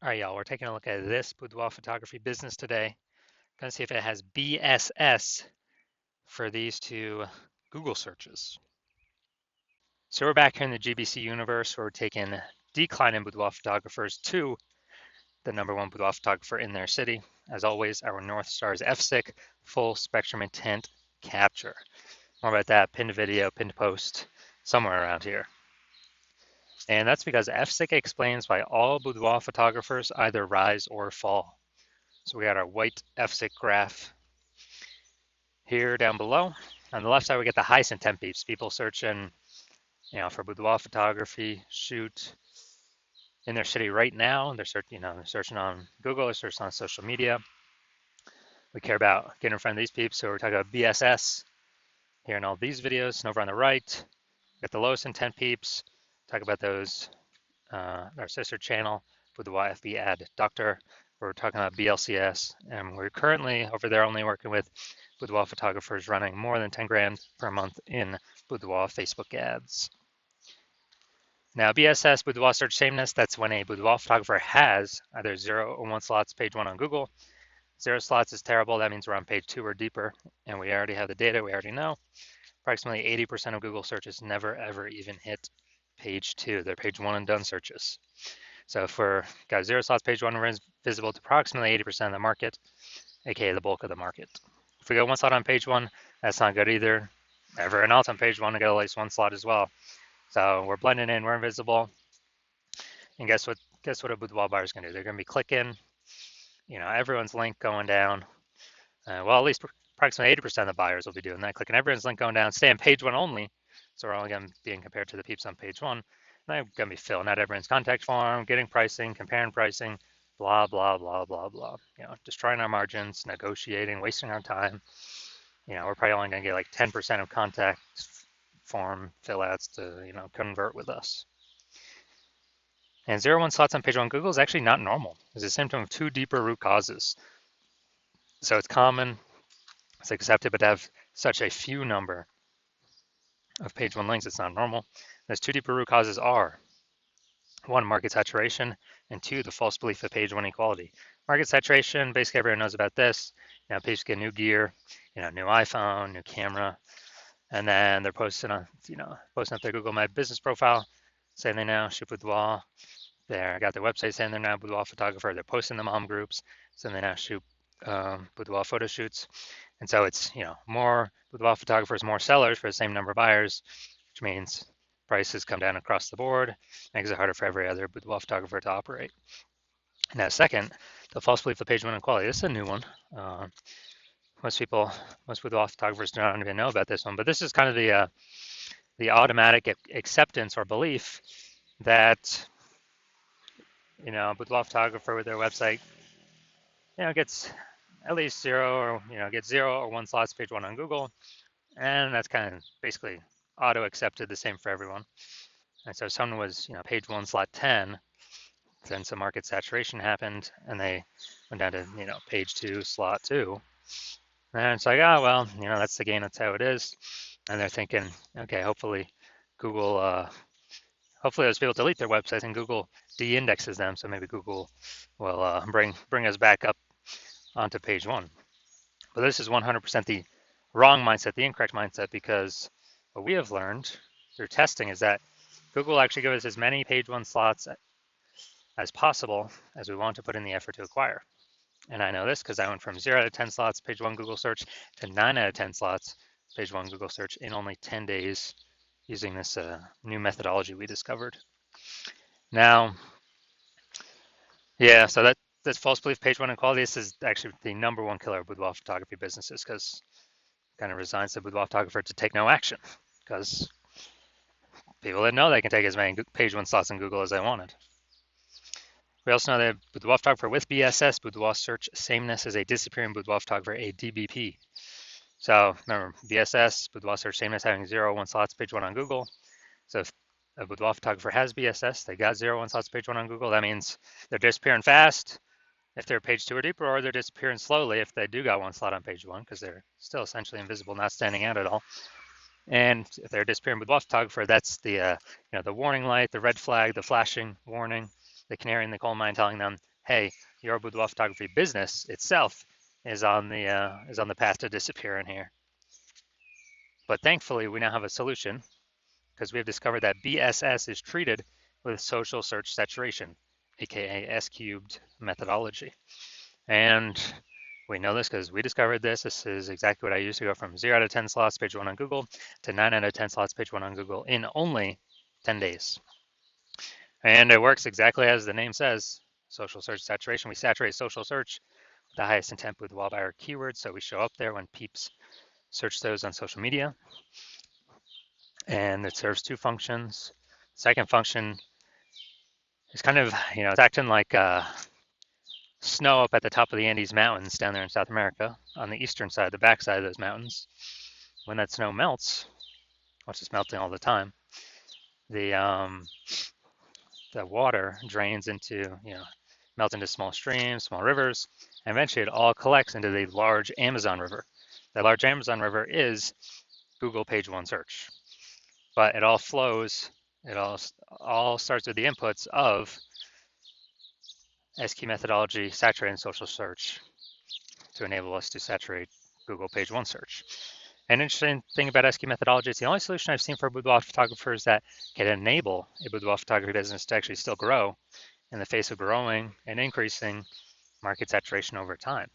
All right, y'all, we're taking a look at this boudoir photography business today. Gonna see if it has BSS for these two Google searches. So we're back here in the GBC universe where we're taking declining boudoir photographers to the #1 boudoir photographer in their city. As always, our North Star is FSIC, full spectrum intent capture. More about that, pinned video, pinned post, somewhere around here. And that's because FSIC explains why all boudoir photographers either rise or fall. So we got our white FSIC graph here down below. On the left side, we get the highest intent peeps, people searching, for boudoir photography, shoot in their city right now. They're searching, they're searching on Google, they're searching on social media. We care about getting in front of these peeps, so we're talking about BSS here in all these videos. And over on the right, we got the lowest intent peeps. Talk about those, our sister channel with the YFB ad doctor. We're talking about BLCS, and we're currently over there only working with boudoir photographers running more than 10 grand per month in boudoir Facebook ads. Now, BSS, boudoir search sameness, that's when a boudoir photographer has either 0 or 1 slots page 1 on Google. 0 slots is terrible. That means we're on page 2 or deeper, and we already have the data. We already know. Approximately 80% of Google searches never, ever even hit page 2. They're page 1 and done searches. So if we're got 0 slots, page 1 is visible to approximately 80% of the market, aka the bulk of the market. If we go 1 slot on page 1, that's not good either. Everyone else on page 1 to get at least 1 slot as well. So we're blending in, we're invisible. And guess what? Guess what a boudoir buyer is going to do? They're going to be clicking, everyone's link going down. Well, at least approximately 80% of the buyers will be doing that, clicking everyone's link going down, stay on page 1 only. So we're only going to be compared to the peeps on page 1. And they're going to be filling out everyone's contact form, getting pricing, comparing pricing, blah, blah, blah, blah, blah. Destroying our margins, negotiating, wasting our time. We're probably only going to get like 10% of contact form fill outs to, convert with us. And 0-1 slots on page 1 Google is actually not normal. It's a symptom of 2 deeper root causes. So it's common, it's accepted, but to have such a few number of page 1 links, it's not normal. Those 2 deeper root causes are 1, market saturation, and 2, the false belief of page 1 equality. Market saturation, basically everyone knows about this. Pages get new gear, new iPhone, new camera, and then they're posting on, posting up their Google My Business profile, saying they now shoot boudoir. They got their website saying they're now boudoir photographer. They're posting the mom groups, saying they now shoot boudoir photo shoots. And so it's, more boudoir photographers, more sellers for the same number of buyers, which means prices come down across the board, makes it harder for every other boudoir photographer to operate. Now, second, the false belief of page 1 equality. This is a new one. Most boudoir photographers don't even know about this one, but this is kind of the automatic acceptance or belief that, boudoir photographer with their website, gets at least 0 or, gets 0 or 1 slots page 1 on Google. And that's kind of basically auto accepted, the same for everyone. And so if someone was, page 1 slot 10, then some market saturation happened and they went down to, page 2 slot 2. And it's like, oh, well, that's the game, that's how it is. And they're thinking, okay, hopefully Google, hopefully those people delete their websites and Google de-indexes them. So maybe Google will bring us back up onto page 1. But this is 100% the wrong mindset, the incorrect mindset, because what we have learned through testing is that Google actually gives us as many page 1 slots as possible as we want to put in the effort to acquire. And I know this because I went from 0 out of 10 slots page 1 Google search to 9 out of 10 slots page 1 Google search in only 10 days using this new methodology we discovered. Now, yeah, so that's false belief page 1 equality. This is actually the #1 killer of boudoir photography businesses, because it kind of resigns the boudoir photographer to take no action, because people didn't know they can take as many page 1 slots in Google as they wanted. We also know that boudoir photographer with BSS, boudoir search sameness, is a disappearing boudoir photographer, a DBP. So remember, BSS, boudoir search sameness, having 0, 1 slots page 1 on Google. So if a boudoir photographer has BSS, they got 0, 1 slots page 1 on Google, that means they're disappearing fast if they're page 2 or deeper, or they're disappearing slowly if they do got 1 slot on page 1, because they're still essentially invisible, not standing out at all. And if they're disappearing boudoir photographer, that's the the warning light, the red flag, the flashing warning. the canary in the coal mine, telling them, hey, your boudoir photography business itself is on the path to disappear in here. But thankfully, we now have a solution because we have discovered that BSS is treated with social search saturation, aka S-cubed methodology. And we know this because we discovered this. This is exactly what I used to go from 0 out of 10 slots, page 1 on Google, to 9 out of 10 slots, page 1 on Google in only 10 days. And it works exactly as the name says, social search saturation. We saturate social search with the highest intent boudoir buyer keywords, so we show up there when peeps search those on social media. And it serves two functions. Second function is kind of, it's acting like snow up at the top of the Andes Mountains down there in South America on the eastern side, the backside of those mountains. When that snow melts, which is melting all the time, the water drains into, melts into small streams, small rivers, and eventually it all collects into the large Amazon River. The large Amazon River is Google page 1 search, but it all flows, it all starts with the inputs of S-key methodology, saturating social search to enable us to saturate Google page 1 search. An interesting thing about S-key methodology, it's the only solution I've seen for boudoir photographers that can enable a boudoir photography business to actually still grow in the face of growing and increasing market saturation over time,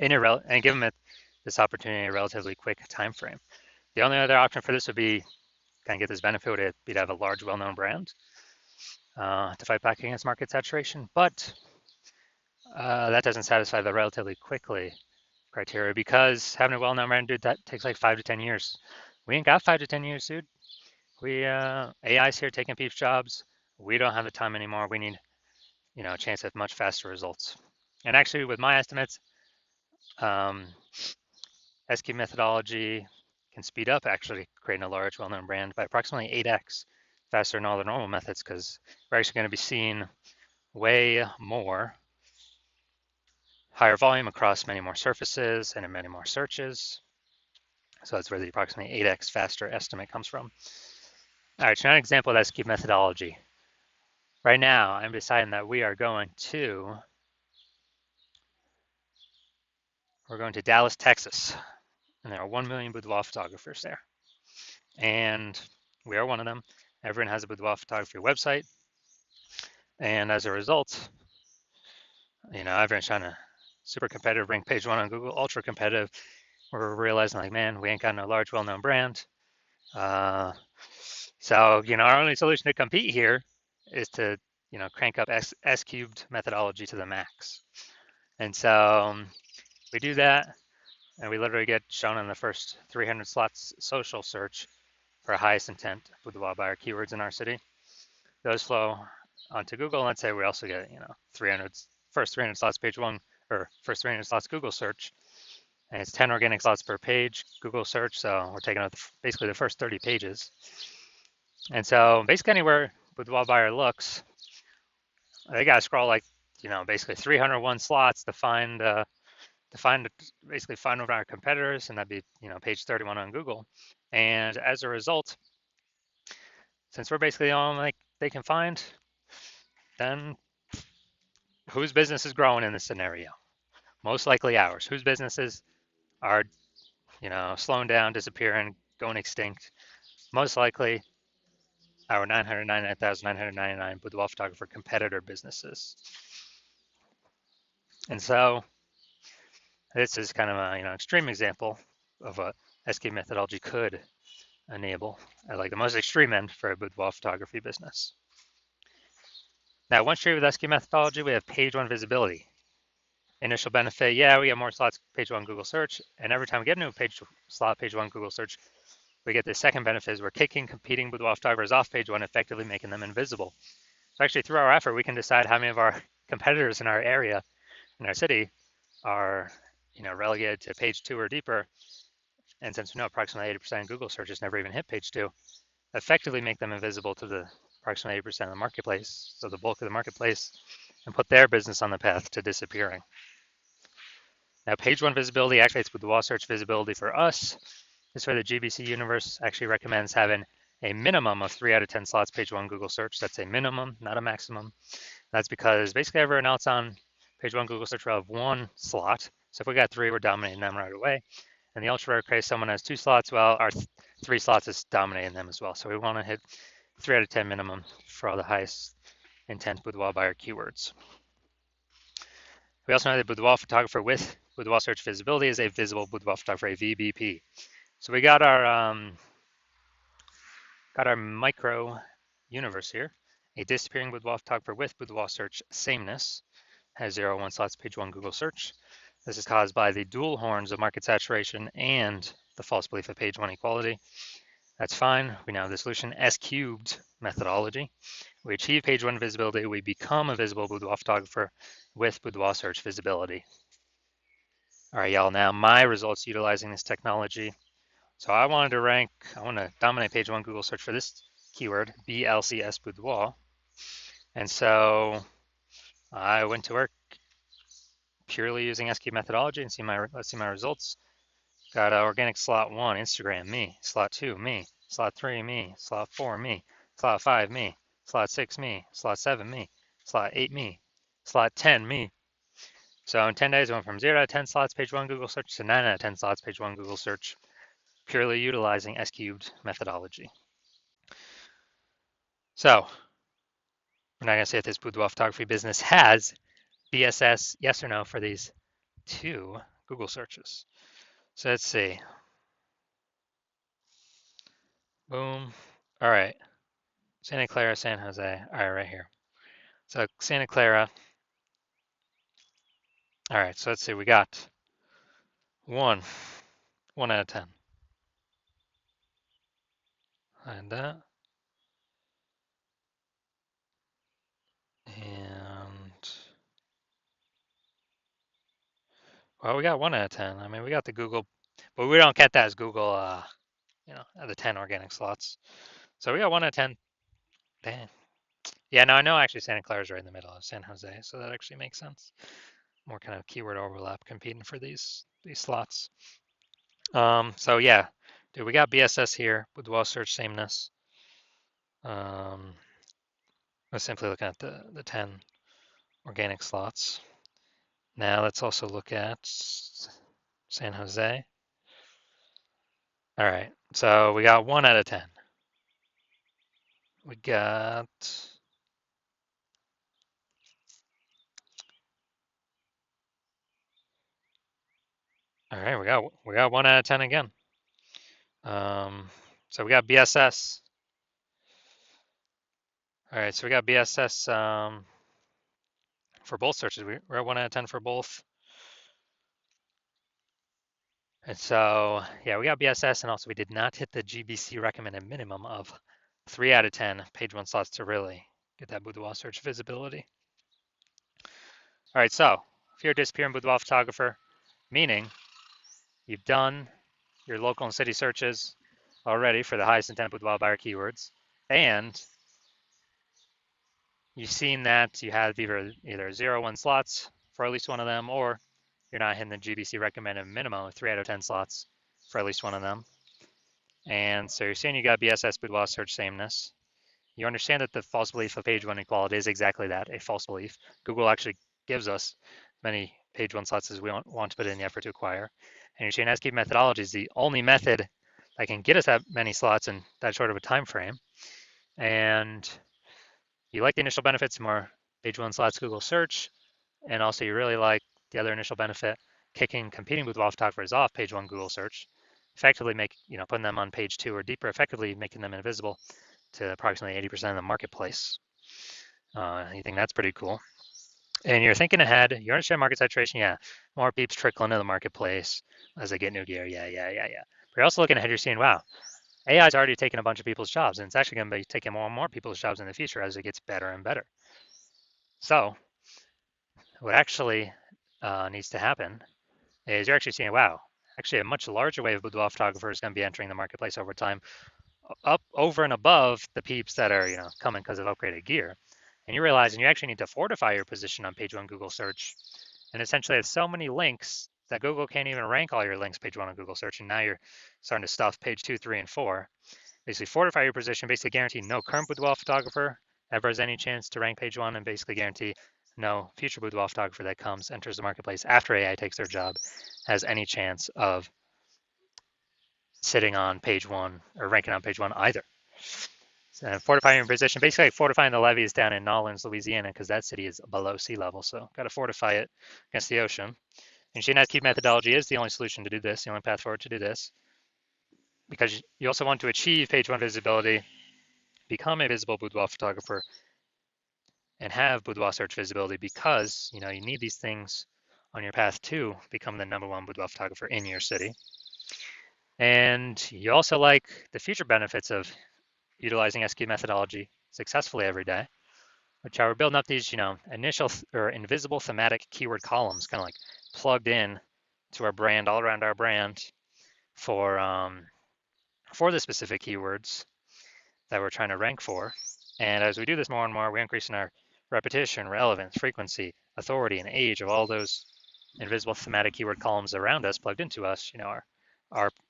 and give them this opportunity in a relatively quick time frame. The only other option for this would be, kind of get this benefit, would be to have a large, well-known brand to fight back against market saturation, but that doesn't satisfy the relatively quickly criteria, because having a well-known brand, dude, that takes like 5 to 10 years. We ain't got 5 to 10 years, dude. AI's here taking people's jobs. We don't have the time anymore. We need, a chance at much faster results. And actually, with my estimates, S-key methodology can speed up actually creating a large, well-known brand by approximately 8x faster than all the normal methods, because we're actually going to be seeing way more higher volume across many more surfaces and in many more searches. So that's where the approximately 8x faster estimate comes from. All right, so now an example of S-key methodology. Right now, I'm deciding that we're going to Dallas, Texas, and there are 1 million boudoir photographers there. And we are one of them. Everyone has a boudoir photography website. And as a result, everyone's trying to super competitive, rank page 1 on Google, ultra competitive. We're realizing like, man, we ain't got no large, well-known brand. So, our only solution to compete here is to, crank up S-cubed methodology to the max. And so we do that, and we literally get shown in the first 300 slots social search for highest intent boudoir buyer keywords in our city. Those flow onto Google. Let's say we also get, first 300 slots page 1, or first 300 slots Google search, and it's 10 organic slots per page Google search. So we're taking out basically the first 30 pages. And so basically anywhere boudoir buyer looks, they got to scroll like, basically 301 slots to find basically find over our competitors, and that'd be, page 31 on Google. And as a result, since we're basically the only like they can find, then whose business is growing in this scenario? Most likely ours. Whose businesses are, slowing down, disappearing, going extinct? Most likely our 999,999 boudoir photographer competitor businesses. And so this is kind of a extreme example of what S-key methodology could enable at like the most extreme end for a boudoir photography business. Now, once you're with S-key methodology, we have page 1 visibility. Initial benefit, yeah, we get more slots page 1 Google search, and every time we get a new page 1 Google search, we get the second benefit is we're kicking competing boudoir photographers off page 1, effectively making them invisible. So actually, through our effort, we can decide how many of our competitors in our area, in our city, are relegated to page 2 or deeper. And since we know approximately 80% of Google searches never even hit page 2, effectively make them invisible to the approximately 80% of the marketplace, so the bulk of the marketplace, and put their business on the path to disappearing. Now, page 1 visibility activates boudoir search visibility for us. This is where the GBC universe actually recommends having a minimum of 3 out of 10 slots page 1 Google search. That's a minimum, not a maximum. That's because basically everyone else on page one Google search will have one slot. So if we got 3, we're dominating them right away. And the ultra rare case, someone has 2 slots, well, our 3 slots is dominating them as well. So we want to hit 3 out of 10 minimum for all the highest intent boudoir buyer keywords. We also know that boudoir photographer with boudoir search visibility is a visible boudoir photographer, a VBP. So we got our micro universe here. A disappearing boudoir photographer with boudoir search sameness has 0 1 slots page 1 Google search. This is caused by the dual horns of market saturation and the false belief of page 1 equality. That's fine. We now have the solution S cubed methodology. We achieve page 1 visibility. We become a visible boudoir photographer with boudoir search visibility. All right, y'all. Now my results utilizing this technology. So I want to dominate page 1 Google search for this keyword, BLCS boudoir. And so I went to work purely using SQ methodology and let's see my results. Got organic slot 1, Instagram, me. Slot 2, me. Slot 3, me. Slot 4, me. Slot 5, me. Slot 6, me. Slot 7, me. Slot 8, me. Slot 10, me. So in 10 days, I went from 0 out of 10 slots page 1 Google search to 9 out of 10 slots page 1 Google search, purely utilizing S cubed methodology. So we're not going to say if this boudoir photography business has BSS, yes or no, for these 2 Google searches. So let's see. Boom. All right. Santa Clara, San Jose. All right, right here. So Santa Clara. All right, so let's see. We got 1 out of 10. And that. And, well, we got 1 out of 10. I mean, we got the Google, but we don't get that as Google, the 10 organic slots. So we got 1 out of 10. Dang. Yeah, no, I know actually Santa Clara is right in the middle of San Jose, so that actually makes sense. More kind of keyword overlap competing for these slots. So yeah, dude, we got BSS here with boudoir search sameness. Let's simply look at the 10 organic slots. Now let's also look at San Jose. All right, so we got 1 out of 10. We got all right. We got 1 out of 10 again. So we got BSS. All right, so we got BSS for both searches. We're at 1 out of 10 for both. And so, yeah, we got BSS, and also we did not hit the GBC recommended minimum of 3 out of 10 page 1 slots to really get that boudoir search visibility. All right, so if you're a disappearing boudoir photographer, meaning you've done your local and city searches already for the highest intent boudoir buyer keywords, and you've seen that you have either 0 1 slots for at least one of them, or you're not hitting the GBC recommended minimum of 3 out of 10 slots for at least one of them. And so you're saying you got BSS boudoir search sameness. You understand that the false belief of page 1 equality is exactly that, a false belief. Google actually gives us many page 1 slots as we want to put in the effort to acquire. And you're saying SQ methodology is the only method that can get us that many slots in that short of a time frame. And you like the initial benefits, more page 1 slots Google search, and also you really like the other initial benefit, kicking competing boudoir photographers off page 1 Google search, effectively putting them on page 2 or deeper, effectively making them invisible to approximately 80% of the marketplace. You think that's pretty cool. And you're thinking ahead, you understand market saturation, yeah, more peeps trickle into the marketplace as they get new gear, yeah. But you're also looking ahead, you're seeing, wow, AI's already taken a bunch of people's jobs, and it's actually going to be taking more and more people's jobs in the future as it gets better and better. So what actually needs to happen is you're actually seeing, wow, actually a much larger wave of boudoir photographers is going to be entering the marketplace over time, up over and above the peeps that are coming because of upgraded gear. And you're realizing you actually need to fortify your position on page 1 Google search. And essentially it's so many links that Google can't even rank all your links page 1 on Google search. And now you're starting to stuff page 2, 3, and 4. Basically fortify your position, basically guarantee no current boudoir photographer ever has any chance to rank page one, and basically guarantee no future boudoir photographer that enters the marketplace after AI takes their job has any chance of sitting on page one or ranking on page one either. So fortifying your position, basically like fortifying the levees down in Nolens, Louisiana, because that city is below sea level. So got to fortify it against the ocean. And GNSQ methodology is the only solution to do this, the only path forward to do this, because you also want to achieve page one visibility, become a visible boudoir photographer, and have boudoir search visibility, because you need these things on your path to become the #1 boudoir photographer in your city. And you also like the future benefits of utilizing SQ methodology successfully every day, which are we're building up these, initial or invisible thematic keyword columns, kind of like plugged in to our brand, all around our brand, for the specific keywords that we're trying to rank for. And as we do this more and more, we're increasing our repetition, relevance, frequency, authority, and age of all those invisible thematic keyword columns around us, plugged into us.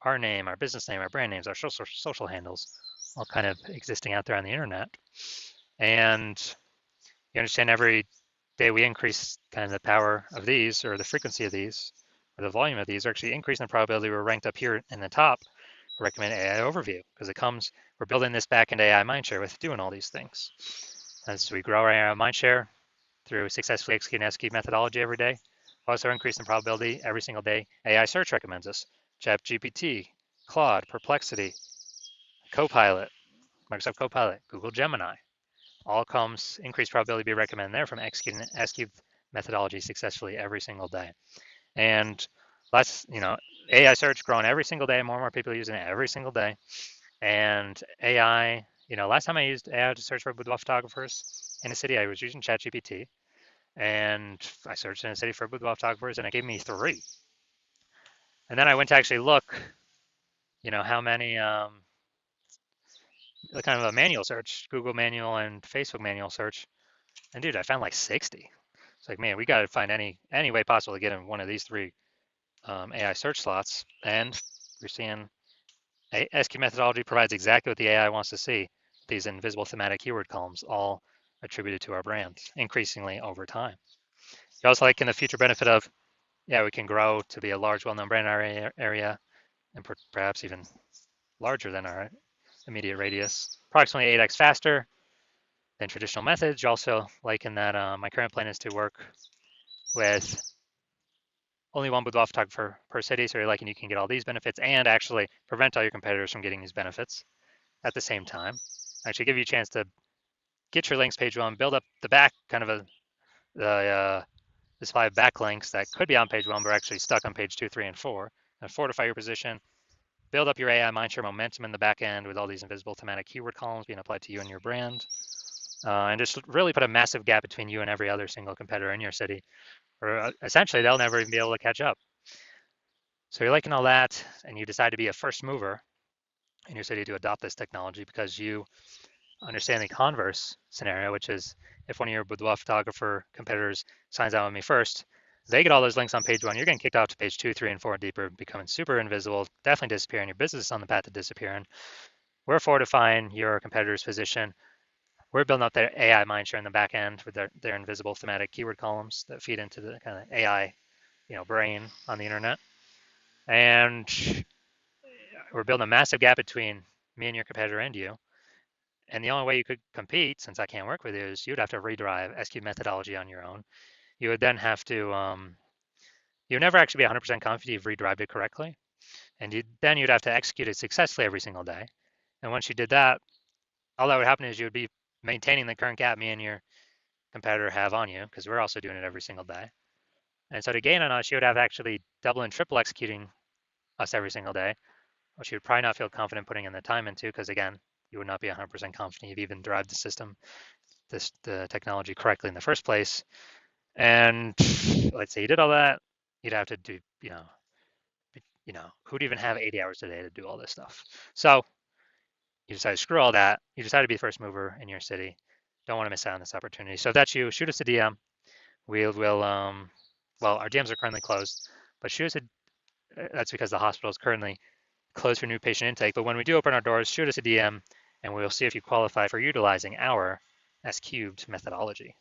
Our name, our business name, our brand names, our social handles, all kind of existing out there on the internet. And you understand every day we increase kind of the power of these, or the frequency of these, or the volume of these, are actually increasing the probability we're ranked up here in the top for recommended AI overview, because we're building this back-end AI mindshare with doing all these things. As we grow our AI mindshare through successfully executing SQ methodology every day, also increasing the probability every single day AI search recommends us. ChatGPT, Claude, Perplexity, Copilot, Microsoft Copilot, Google Gemini, all comes increased probability to be recommended there from executing SQ methodology successfully every single day. And AI search growing every single day, more and more people are using it every single day. And AI, last time I used AI to search for boudoir photographers in a city, I was using ChatGPT, and I searched in a city for boudoir photographers, and it gave me 3. And then I went to actually look, how many, kind of a manual search, Google manual and Facebook manual search, and dude, I found like 60. It's like, man, we got to find any way possible to get in one of these 3 AI search slots. And we're seeing SQ methodology provides exactly what the AI wants to see. These invisible thematic keyword columns, all attributed to our brand, increasingly over time. You also like in the future benefit of, we can grow to be a large, well-known brand in our area, and perhaps even larger than our immediate radius, approximately 8x faster than traditional methods. You also like in that my current plan is to work with only one boudoir photographer per city, so you're liking you can get all these benefits and actually prevent all your competitors from getting these benefits at the same time. Actually give you a chance to get your links page one, build up the back, kind of the supply of backlinks that could be on page one, but are actually stuck on page 2, 3, and 4, and fortify your position, build up your AI mindshare momentum in the back end with all these invisible thematic keyword columns being applied to you and your brand, and just really put a massive gap between you and every other single competitor in your city, or essentially they'll never even be able to catch up. So you're liking all that, and you decide to be a first mover in your city to adopt this technology because you understand the converse scenario, which is if one of your boudoir photographer competitors signs out with me first, they get all those links on page one, you're getting kicked off to page 2, 3, and 4 deeper, becoming super invisible, definitely disappearing. Your business is on the path to disappearing. We're fortifying your competitor's position. We're building up their AI mindshare in the back end with their invisible thematic keyword columns that feed into the kind of AI, brain on the internet. And we're building a massive gap between me and your competitor and you. And the only way you could compete, since I can't work with you, is you'd have to redrive SQ methodology on your own. You would then have to, you would never actually be 100% confident you've redrived it correctly. And you'd have to execute it successfully every single day. And once you did that, all that would happen is you would be maintaining the current gap me and your competitor have on you, because we're also doing it every single day. And so to gain on us, you would have actually double and triple executing us every single day, which you would probably not feel confident putting in the time into, because again, you would not be 100% confident you've even derived the system, the technology correctly in the first place. And let's say you did all that, you'd have to do, who'd even have 80 hours a day to do all this stuff? So you decide to screw all that. You decide to be first mover in your city. Don't want to miss out on this opportunity. So if that's you, shoot us a DM. Well, our DMs are currently closed, but shoot us that's because the hospital is currently closed for new patient intake. But when we do open our doors, shoot us a DM, and we'll see if you qualify for utilizing our S cubed methodology.